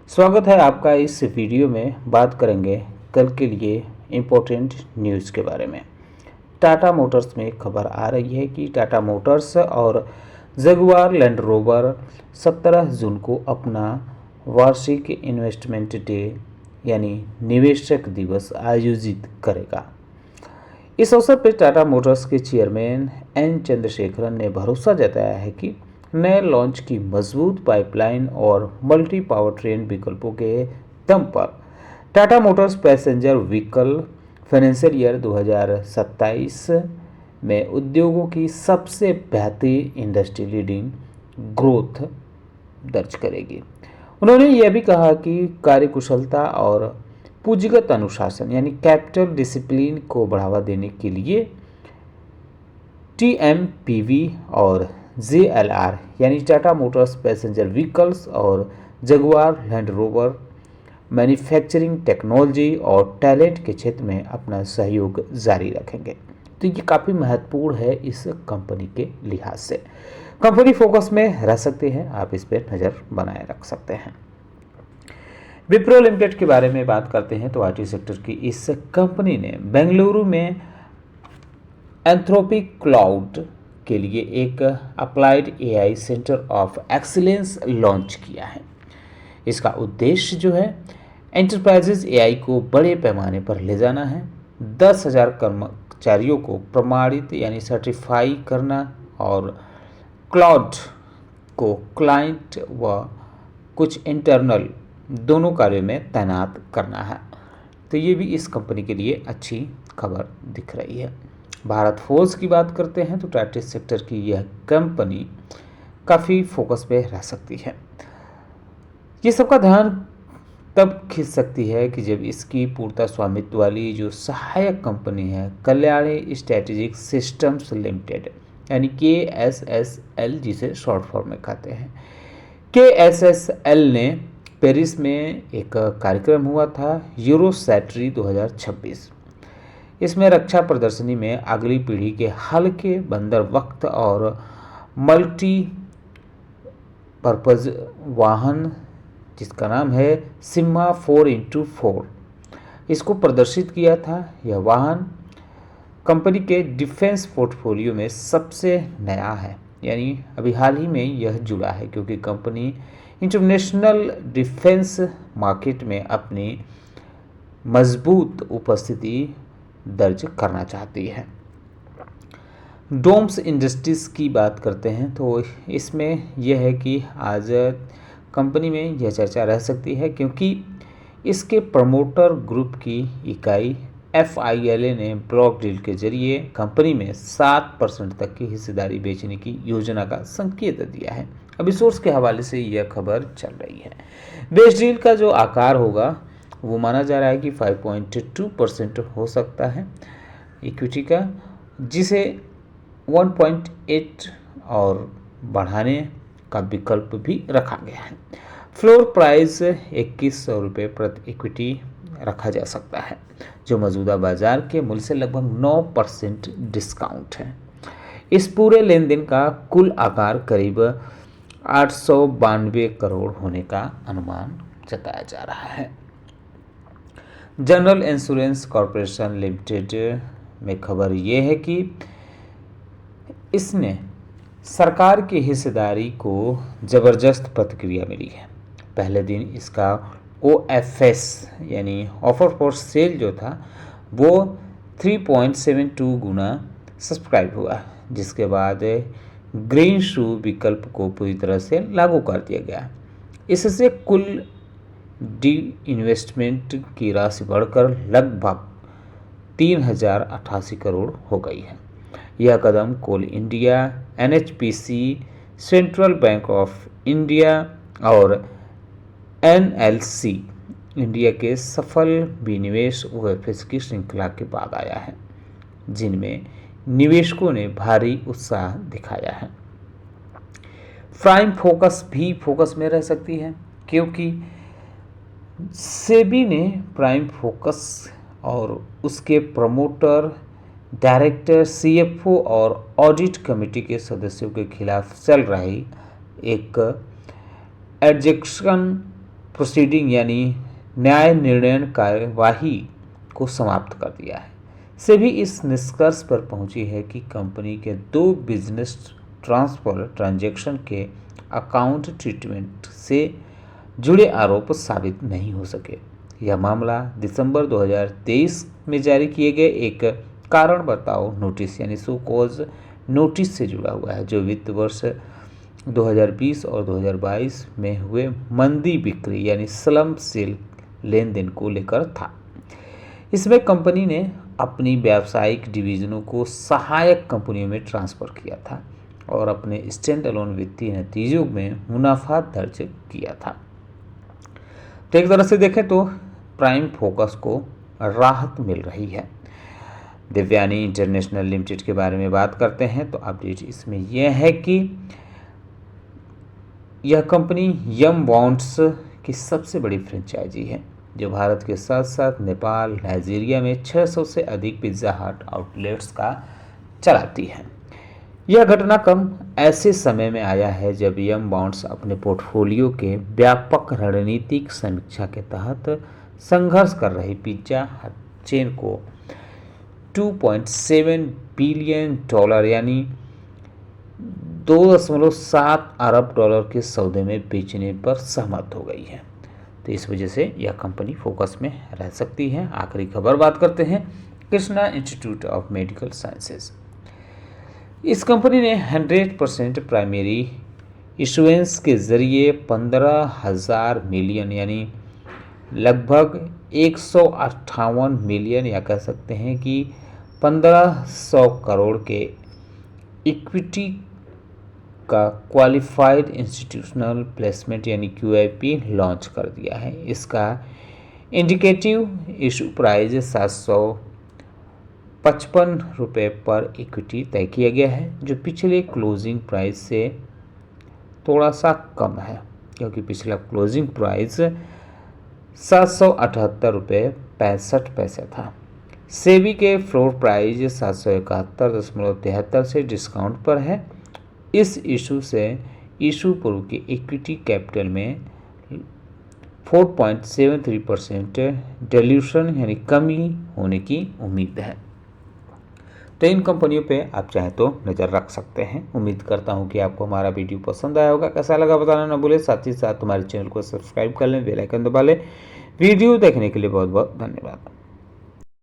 स्वागत है आपका। इस वीडियो में बात करेंगे कल के लिए इम्पोर्टेंट न्यूज़ के बारे में। टाटा मोटर्स में खबर आ रही है कि टाटा मोटर्स और जगुआर लैंड रोवर 17 जून को अपना वार्षिक इन्वेस्टमेंट डे यानी निवेशक दिवस आयोजित करेगा। इस अवसर पर टाटा मोटर्स के चेयरमैन एन चंद्रशेखरन ने भरोसा जताया है कि नए लॉन्च की मजबूत पाइपलाइन और मल्टी पावर ट्रेन विकल्पों के दम पर Tata Motors passenger vehicle financial year 2027 में उद्योगों की सबसे बेहतर इंडस्ट्री लीडिंग ग्रोथ दर्ज करेगी। उन्होंने यह भी कहा कि कार्यकुशलता और पूंजीगत अनुशासन यानी कैपिटल डिसिप्लिन को बढ़ावा देने के लिए TMPV और JLR यानी टाटा मोटर्स पैसेंजर व्हीकल्स और Jaguar land rover manufacturing technology और टैलेंट के क्षेत्र में अपना सहयोग जारी रखेंगे। तो ये काफ़ी महत्वपूर्ण है इस कंपनी के लिहाज से। कंपनी फोकस में रह सकती है, आप इस पर नज़र बनाए रख सकते हैं। विप्रो लिमिटेड के बारे में बात करते हैं तो IT सेक्टर की इस कंपनी ने बेंगलुरु में एंथ्रोपिक क्लाउड के लिए एक applied AI centre of excellence launch किया है। इसका उद्देश्य जो है एंटरप्राइजेज AI को बड़े पैमाने पर ले जाना है। 10,000 कर्मचारियों को प्रमाणित यानी सर्टिफाई करना और क्लाउड को क्लाइंट व कुछ इंटरनल दोनों कार्यों में तैनात करना है। तो ये भी इस कंपनी के लिए अच्छी खबर दिख रही है। भारत फोर्ज की बात करते हैं तो टाटा सेक्टर की यह कंपनी काफ़ी फोकस पे रह सकती है। ये सबका ध्यान तब खींच सकती है कि जब इसकी पूर्णतः स्वामित्व वाली जो सहायक कंपनी है कल्याणी स्ट्रेटेजिक सिस्टम्स लिमिटेड यानी KSSL जिसे शॉर्ट फॉर्म में कहते हैं। KSSL ने पेरिस में एक कार्यक्रम हुआ था यूरोसैटरी 2026। इसमें रक्षा प्रदर्शनी में अगली पीढ़ी के हल्के बंदर वक्त और मल्टी पर्पज वाहन जिसका नाम है सिम्हा 4x4 इसको प्रदर्शित किया था। यह वाहन कंपनी के डिफेंस पोर्टफोलियो में सबसे नया है, यानी अभी हाल ही में यह जुड़ा है क्योंकि कंपनी इंटरनेशनल डिफेंस मार्केट में अपनी मजबूत उपस्थिति दर्ज करना चाहती है। डोम्स इंडस्ट्रीज़ की बात करते हैं तो इसमें यह है कि आज कंपनी में यह चर्चा रह सकती है क्योंकि इसके प्रमोटर ग्रुप की इकाई FILA ने ब्लॉक डील के जरिए कंपनी में 7% तक की हिस्सेदारी बेचने की योजना का संकेत दिया है। अभी सोर्स के हवाले से यह खबर चल रही है। बेच डील का जो आकार होगा वो माना जा रहा है कि 5.2% हो सकता है इक्विटी का, जिसे 1.8 और बढ़ाने का विकल्प भी रखा गया है। फ्लोर प्राइस 2100 रुपये प्रति इक्विटी रखा जा सकता है जो मौजूदा बाजार के मूल्य से लगभग 9% डिस्काउंट है। इस पूरे लेन देन का कुल आकार करीब 892 करोड़ होने का अनुमान जताया जा रहा है। जनरल इंश्योरेंस कॉरपोरेशन लिमिटेड में खबर ये है कि इसने सरकार की हिस्सेदारी को ज़बरदस्त प्रतिक्रिया मिली है। पहले दिन इसका OFS यानी ऑफर फॉर सेल जो था वो 3.72 गुना सब्सक्राइब हुआ, जिसके बाद ग्रीन शू विकल्प को पूरी तरह से लागू कर दिया गया। इससे कुल डी इन्वेस्टमेंट की राशि बढ़कर लगभग 3088 करोड़ हो गई है। यह कदम coal India, NHPC, central bank of India और NLC इंडिया के सफल विनिवेश OFS की श्रृंखला के बाद आया है, जिनमें निवेशकों ने भारी उत्साह दिखाया है। प्राइम फोकस भी फोकस में रह सकती है क्योंकि सेबी ने प्राइम फोकस और उसके प्रमोटर, डायरेक्टर, CFO और ऑडिट कमेटी के सदस्यों के खिलाफ चल रही एक एडजेक्शन प्रोसीडिंग यानी न्याय निर्णय कार्यवाही को समाप्त कर दिया है। सेबी इस निष्कर्ष पर पहुंची है कि कंपनी के 2 बिजनेस ट्रांसफर ट्रांजैक्शन के अकाउंट ट्रीटमेंट से जुड़े आरोप साबित नहीं हो सके। यह मामला दिसंबर 2023 में जारी किए गए एक कारण बताओ नोटिस यानी सो कॉज नोटिस से जुड़ा हुआ है, जो वित्त वर्ष 2020 और 2022 में हुए मंदी बिक्री यानी स्लम्प सेल लेन देन को लेकर था। इसमें कंपनी ने अपनी व्यावसायिक डिवीजनों को सहायक कंपनियों में ट्रांसफर किया था और अपने स्टैंड अलोन वित्तीय नतीजों में मुनाफा दर्ज किया था। तो एक तरह से देखें तो प्राइम फोकस को राहत मिल रही है। देवयानी इंटरनेशनल लिमिटेड के बारे में बात करते हैं तो अपडेट इसमें यह है कि यह कंपनी यम बॉन्ड्स की सबसे बड़ी फ्रेंचाइजी है, जो भारत के साथ साथ नेपाल, नाइजीरिया में 600 से अधिक पिज्ज़ा हट आउटलेट्स का चलाती है। यह घटनाक्रम ऐसे समय में आया है जब यम बॉन्ड्स अपने पोर्टफोलियो के व्यापक रणनीतिक समीक्षा के तहत संघर्ष कर रही पिज्जा हट चेन को $2.7 बिलियन यानी $2.7 अरब के सौदे में बेचने पर सहमत हो गई है। तो इस वजह से यह कंपनी फोकस में रह सकती है। आखिरी खबर बात करते हैं Krishna institute of medical sciences. इस कंपनी ने 100% प्राइमरी इशुएंस के जरिए 15,000 मिलियन यानी लगभग 158 मिलियन या कह सकते हैं कि 1500 करोड़ के इक्विटी का क्वालिफाइड इंस्टीट्यूशनल प्लेसमेंट यानी QIP लॉन्च कर दिया है। इसका इंडिकेटिव इशू प्राइस 755 रुपये पर इक्विटी तय किया गया है, जो पिछले क्लोजिंग प्राइस से थोड़ा सा कम है, क्योंकि पिछला क्लोजिंग प्राइस 778 रुपये 65 पैसे था। सेबी के फ्लोर प्राइस 771.73 से डिस्काउंट पर है। इस इशू से इशू पूर्व की इक्विटी कैपिटल में 4.73% डिल्यूशन यानी कमी होने की उम्मीद है। तो इन कंपनियों पे आप चाहें तो नज़र रख सकते हैं। उम्मीद करता हूं कि आपको हमारा वीडियो पसंद आया होगा। कैसा लगा बताना ना भूलें। साथ ही साथ हमारे चैनल को सब्सक्राइब कर लें, बेल आइकन दबा लें। वीडियो देखने के लिए बहुत बहुत धन्यवाद।